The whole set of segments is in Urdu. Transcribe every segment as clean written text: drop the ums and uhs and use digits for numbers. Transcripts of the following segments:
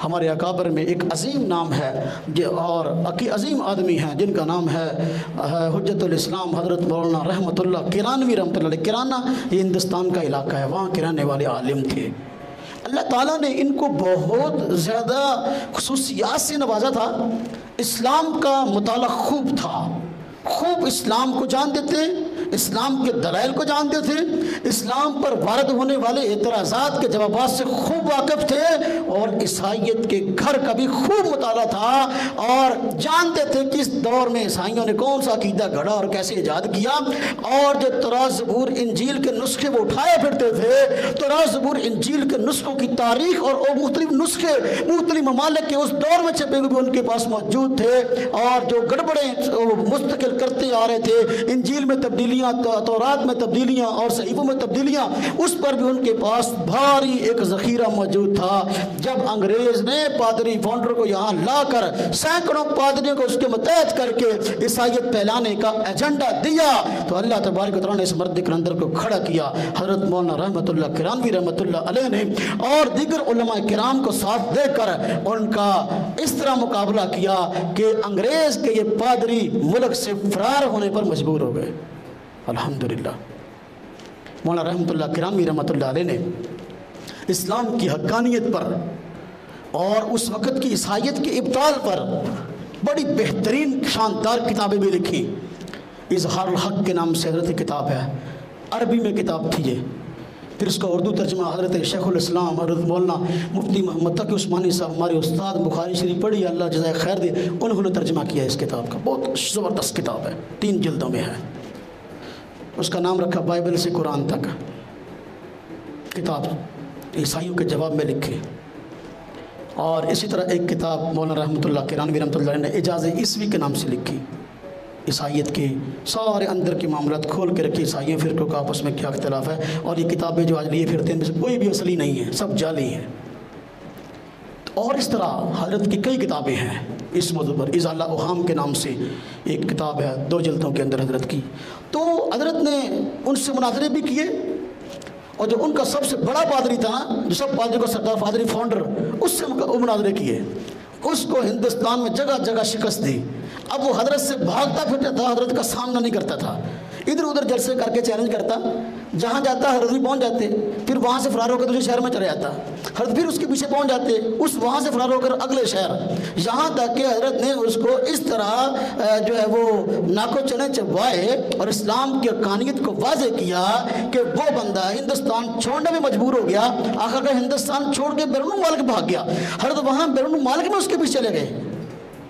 ہمارے اکابر میں ایک عظیم نام ہے اور عظیم آدمی ہیں جن کا نام ہے حجت الاسلام حضرت مولانا رحمۃ اللہ کرانوی رحمۃ اللہ علیہ۔ کرانہ یہ ہندوستان کا علاقہ ہے، وہاں کے رہنے والے عالم تھے۔ اللہ تعالیٰ نے ان کو بہت زیادہ خصوصیات سے نوازا تھا۔ اسلام کا مطالعہ خوب تھا، خوب اسلام کو جانتے تھے، اسلام کے دلائل کو جانتے تھے، اسلام پر وارد ہونے والے اعتراضات کے جوابات سے خوب واقف تھے، اور عیسائیت کے گھر کا بھی خوب مطالعہ تھا، اور جانتے تھے کہ اس دور میں عیسائیوں نے کون سا عقیدہ گھڑا اور کیسے ایجاد کیا۔ اور جو تورات زبور انجیل کے نسخے وہ اٹھائے پھرتے تھے، تورات زبور انجیل کے نسخوں کی تاریخ اور مختلف نسخے مختلف ممالک کے اس دور میں چھپے ہوئے بھی ان کے پاس موجود تھے، اور جو گڑبڑیں مستقل کرتے آ رہے تھے، انجیل میں تبدیلیاں، تورات میں تبدیلیاں اور صحیفوں میں تبدیلیاں، اس پر بھی ان کے پاس بھاری ایک ذخیرہ موجود تھا۔ جب انگریز نے پادری فاؤنڈر کو یہاں لا کر سینکڑوں پادریوں کو اس کے متحد کر کے عیسائیت پھیلانے کا ایجنڈا دیا، تو اللہ تبارک و تعالیٰ نے اس مرد کلندر کو کھڑا کیا، حضرت مولانا رحمۃ اللہ کرانوی رحمۃ اللہ علیہ نے، اور دیگر علماء کرام کو ساتھ دے کر ان کا اس طرح مقابلہ کیا کہ انگریز کے یہ پادری ملک سے فرار ہونے پر مجبور ہو گئے۔ الحمدللہ مولانا رحمۃ اللہ کرانوی رحمۃ اللہ علیہ نے اسلام کی حقانیت پر اور اس وقت کی عیسائیت کے ابطال پر بڑی بہترین شاندار کتابیں بھی لکھی۔ اظہار الحق کے نام سے حضرت کتاب ہے، عربی میں کتاب تھی یہ، پھر اس کا اردو ترجمہ حضرت شیخ الاسلام حضرت مولانا مفتی محمد تقی عثمانی صاحب ہمارے استاد بخاری شریف پڑھی، اللہ جزائے خیر دے، انہوں نے ترجمہ کیا اس کتاب کا، بہت زبردست کتاب ہے، 3 جلدوں میں ہے۔ اس کا نام رکھا بائبل سے قرآن تک، کتاب عیسائیوں کے جواب میں لکھی۔ اور اسی طرح ایک کتاب مولانا رحمۃ اللہ کرانوی رحمۃ اللہ نے اعجاز عیسوی کے نام سے لکھی، عیسائیت کے سارے اندر کے معاملات کھول کے رکھی، عیسائیوں فرقوں کا آپس میں کیا اختلاف ہے، اور یہ کتابیں جو آج لیے پھرتے ہیں ان میں سے کوئی بھی اصلی نہیں ہے، سب جعلی ہیں۔ اور اس طرح حضرت کی کئی کتابیں ہیں اس موضوع پر، ازالہ اوہام کے نام سے ایک کتاب ہے 2 جلدوں کے اندر حضرت کی۔ تو حضرت نے ان سے مناظرے بھی کیے، اور جو ان کا سب سے بڑا پادری تھا نا، جو سب پادری کا سردار پادری فاؤنڈر، اس سے مناظرے کیے، اس کو ہندوستان میں جگہ جگہ شکست دی۔ اب وہ حضرت سے بھاگتا پھرتا تھا، حضرت کا سامنا نہیں کرتا تھا، ادھر ادھر جلسے کر کے چیلنج کرتا، جہاں جاتا حضرت بھی پہنچ جاتے، پھر وہاں سے فرار ہو کر دوسرے شہر میں چلا جاتا، حضرت پھر اس کے پیچھے پہنچ جاتے، وہاں سے فرار ہو کر اگلے شہر، یہاں تک کہ حضرت نے اس کو اس طرح جو ہے وہ ناکو چنے چبوائے اور اسلام کی حقانیت کو واضح کیا کہ وہ بندہ ہندوستان چھوڑنے میں مجبور ہو گیا، آخر کار ہندوستان چھوڑ کے بیرون ملک بھاگ گیا۔ حضرت وہاں بیرون ملک میں اس کے پیچھے چلے گئے،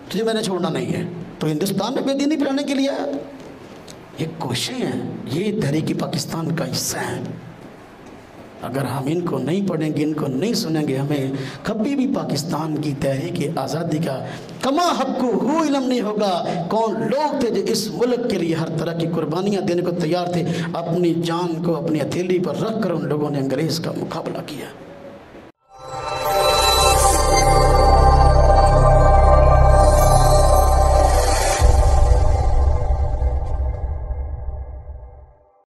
تجھے میں نے چھوڑنا نہیں ہے، تو ہندوستان میں بے دینی پھیلانے کے لیے یہ کوششیں ہیں، یہ تحریک پاکستان کا حصہ ہیں۔ اگر ہم ان کو نہیں پڑھیں گے، ان کو نہیں سنیں گے، ہمیں کبھی بھی پاکستان کی تحریک آزادی کا کما حق ہو علم نہیں ہوگا۔ کون لوگ تھے جو اس ملک کے لیے ہر طرح کی قربانیاں دینے کو تیار تھے، اپنی جان کو اپنی ہتھیلی پر رکھ کر ان لوگوں نے انگریز کا مقابلہ کیا۔